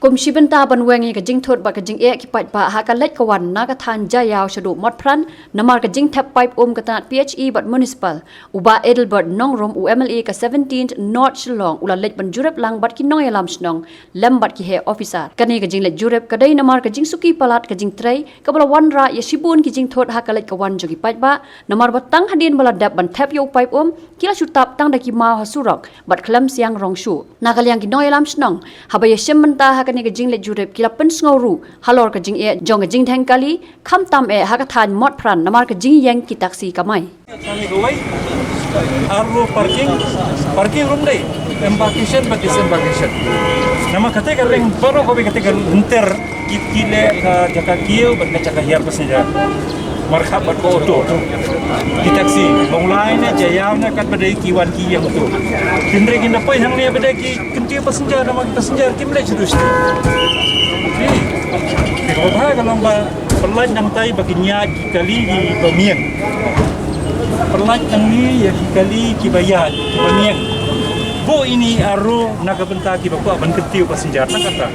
กุมชิบันตาบันเวงกับจิงทดบักกับจิงเอะกิปัดปะหากเล็ดกวันนักทานใจยาวฉดุมดพรันนำมากับจิงแทบไปกับตนาด PHE บัดมุนิสปัลอุบาเอเดลบัดน้องรม UMLA กับ 17th North ฉลองอุลาเล็ดบันจุเรบลังบัดกิน้อยลำชนองเลมบัดกิเฮออฟฟิศาร์กันนี้กับจิงเล็ดจุเรบกับได้นำมากับจิงสุกีปลัดกับจิงเทรย์กับบลวันระยาชิบุนกับจิงทดหากเล็ดกวันจุกิปัดปะนำมาบัดตั้งหันดินบลาดับบันแทบโยไปกิลาชุดตับตั้งดักกิมาฮัสุรอกบัดเคลมเสียงรองชูนักเลี้ยงกิน้อยลำชนองหาบยาชิบันตาหากันนี้กับจิงเล็ดจุเรบkila pensnguru halor ka jing e jong jing thang kali kham tam e hakathan mot pran namar ka jing yang ki taxi kamai kami gawai arlo parking room day embarkation but disembarkation nama kata ka ring baru ko kata ka enter kile ka jaka kieu bat ka jaka hiar passenger markhab bat ko auto di taxi mulai ne jayam ne kat badai kiwan ki yang tu tindre ki na pai hang ne badai ki kentiu passenger nama passenger kimle chudus kalau bahaya kalau pelan yang tay baginya kali di pemian pelan yang ni ya kali kibayat pemian bo ini aro nak bentar kibaku aban ketiu passenger nak kata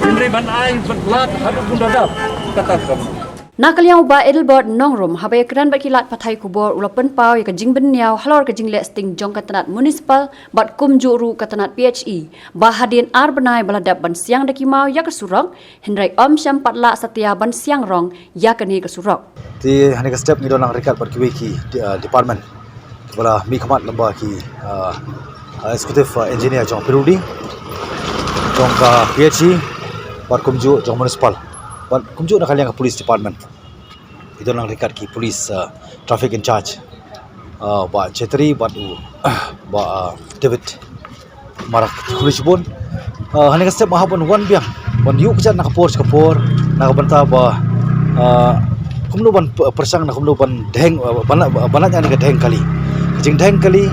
indre ban ai belat hadu bunda dap kata kamu nakaliang uba edelbert nongrom habay kran bakilat pathay kubor ulapan pau ya kajing benyaw halor kajing lesting jong katanat municipal bat kumjuru katanat PHE bahadin arbanai baladap ban siang daki mau ya kesurok hendrai om syam patla satya ban siang rong ya kani kesurok ti hani ka step ni donang rekat bat kiwi ki department bala mi khamat lamba ki executive engineer jong pirudi jong ka PHE bat kumju jong municipal but kumju nak kalian ke police department itu nang rekat ki police traffic in charge ba chetri ba ba David marak police bun hani ka step mahabon one biang ban yu kejat nak kapor nak banta ba kumnu ban persang nak kumnu ban deng banatnya ni ka deng kali jing deng kali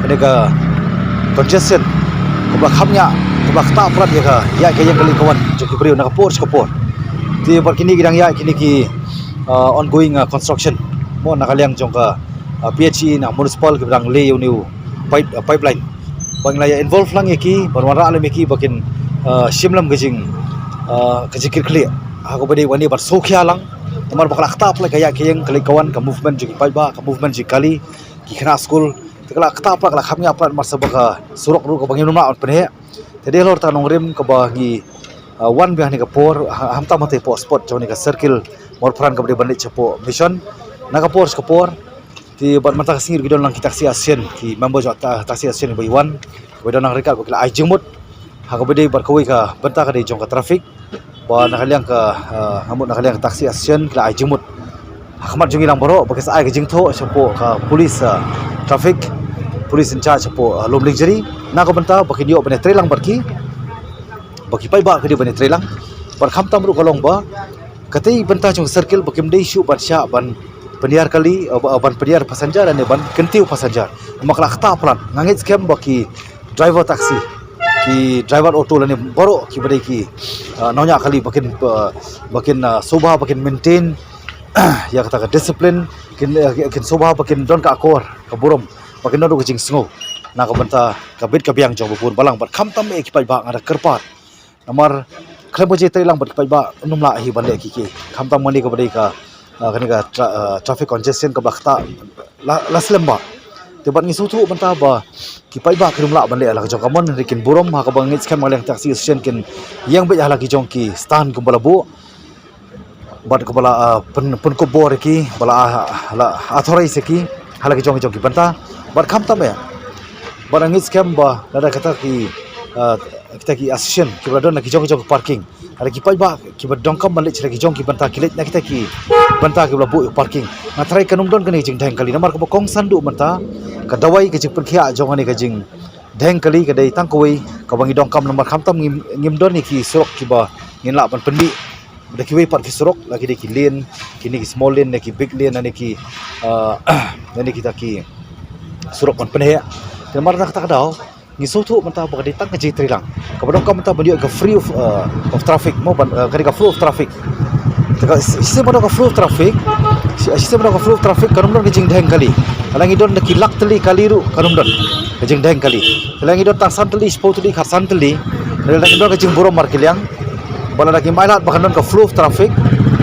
ni ka congestion kubla khamnya kubla khata prat ya ka yang kali kawan joki beriu nak kapor ti kini gidang ya kini ki ongoing construction mo nakaliang jong ka PHE na municipal ki bidang lay new pipeline bangla ya involve lang ki barwara alam ki bakin shimlam gajing kajikir kli ako badi wani bar sokhya lang tamar bakla khata apla kaya kiyeng kali kawan ka movement joki paiba ka movement ji kali ki khana school tekla khata apla kala khamnya apla marsabaka surok ru ka bangin numna on penhe tede lor ta nongrim ka bagi one biang ni kapor hamta mate po spot joni ka circle mor pran ka bade banle chapo mission nakapor kapor ti bat mata singir gidon lang taxi asian ki member jota taxi asian by one wedon nang rekat bakla ai jengmut ha ka bade bar kawai ka banta ka de jong ka traffic ba nakaliang ka hamut nakaliang ka taxi asian kla ai jengmut hakmat jongi lang baro bakas ai ka jingtho chapo ka police traffic police in charge chapo lomling jeri na ka banta bakidio bane trelang barki bagi pai ba kedi bani trelang par kham tam ru kolong ba katai banta jong circle bakim dei shu ban sha ban peniar kali ban peniar passenger ane ban kentiu passenger makla khata plan ngangit scam baki driver taxi ki driver auto lani boro ki badai ki nonya kali bakin sobha bakin maintain ya kata ka discipline kin sobha bakin don ka akor ka burom bakin don ka jing sngo na ka banta ka bit ka biang jong bupur balang bat kham tam e ki pai ba ngada kerpat namar klebo je telang bat pai ba numla hi bande ki khamta mani ka badai ka kani ka traffic congestion ka bakta laslemba te bat ngi sutu banta ba ki pai ba numla bande ala jong kamon rikin burom ha ka bangit scam maleng taxi station kin yang be hala ki jong ki stan ku balabu bat ka bala pen ko bor ki bala authorize ki hala ki jong ki banta bat khamta me bat ngit scam ba nada kata ki kita ki assistant ki bradon nak jong parking ada ki pai ba ki badongkam balik cira ki jong ki banta kilet nak kita ki banta ki blabu parking na try kanum don kani jing dheng kali namar ko kong sandu banta ka dawai ki jing perkhia jong ani ka jing dheng kali ka dai tang koi ka bangi dongkam namar khamtam ngim don ni ki surok ki ba ngin la ban pendi da ki wei par ki surok lagi de ki lane kini ki small lane ki big lane ani ki ani kita ki surok kon penhe namar nak tak dau ni sotu menta bagadi tang ji trilang kabadong kam menta bandio ka free of traffic mo kari ka flow of traffic taka sistem ka flow of traffic sistem ka flow of traffic kanum don jing dheng kali alangi don ki lak tali kali ru kanum don jing dheng kali alangi don tang san tali spot tali khasan tali rel nak indon kajing burom markiliang bala nak mailat bakan don ka flow of traffic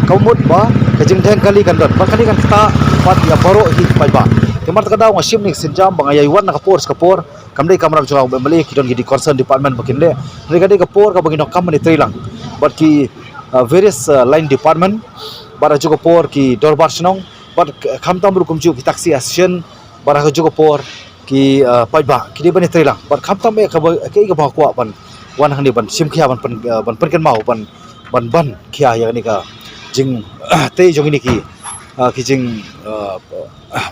kaumut ba kajing theng kali kan don bakani kan kita pat ya baro hi pai ba kemar takada wa shim ni sinjam bangaya yuan nak kapor kamdai kamera jua beli kidon di concern department bakin le mereka de kapor ka bagino kam ni trilang but ki various line department bara juga por ki dorbar snong but khamtam rukum ju ki taxi association bara juga por ki pai ba ki de bani trilang but khamtam e ka ba kwa ban wan hang ni ban sim khia ban pen mau ban khia ya ni ka jing te jong ni ki jing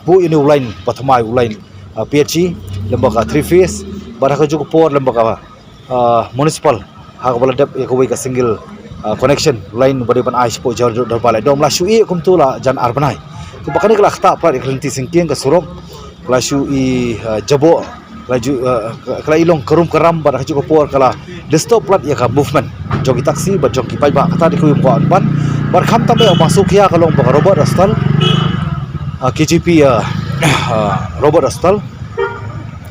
bu ini ulain pathmai ulain PHC lembaga 3 phase bara juga por lembaga municipal ha ka bala dep ya ko ka single connection line bade ban ais po jar dor balai dom la shui kum tu la jan arbanai tu bakani kala khata pra iklanti singkiang ka surok la shui jabo laju kala ilong kerum keram bar haju por kala disturb plat ya ka movement jogi taksi ba jogi pai ba kata di ku ko ban bar kham tambe masuk ya kalong ba robot astal KGP robot astal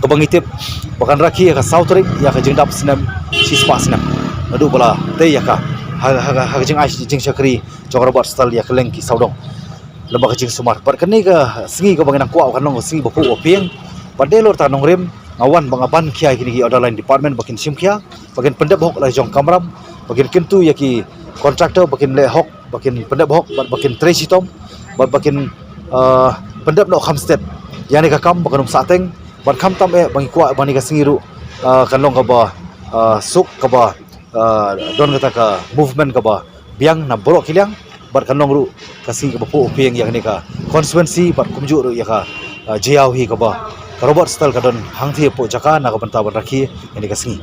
kebangitip bakan raki ya ka south rig ya ka jingdap senam sispa senam adu bala te ya ka ha jing ais jing sakri jong robot astal ya keleng ki saudong lembaga jing sumar bar kani ka singi ka banginang kwa kan long singi bapu opieng padelor ta nong rem ngawan bangaban khia kini order line department bakin simkhia bakin pendep hok la jong kamram bakin kentu ya ki contractor bakin le hok bakin pendep hok bakin tresitom bakin pendep no khamstet yani ka kam bakan sateng bar kham tam e bangi kwa bani ka singiru kanlong ka ba suk ka ba don kata ka movement ka ba biang na borok kiliang bar kanlong ru kasi ka bapu opieng yang ni ka constituency bar kumju ru ya ka jiau hi ka ba robot style kadon hangthi po jaka na ka bantaban rakhi ini ka singi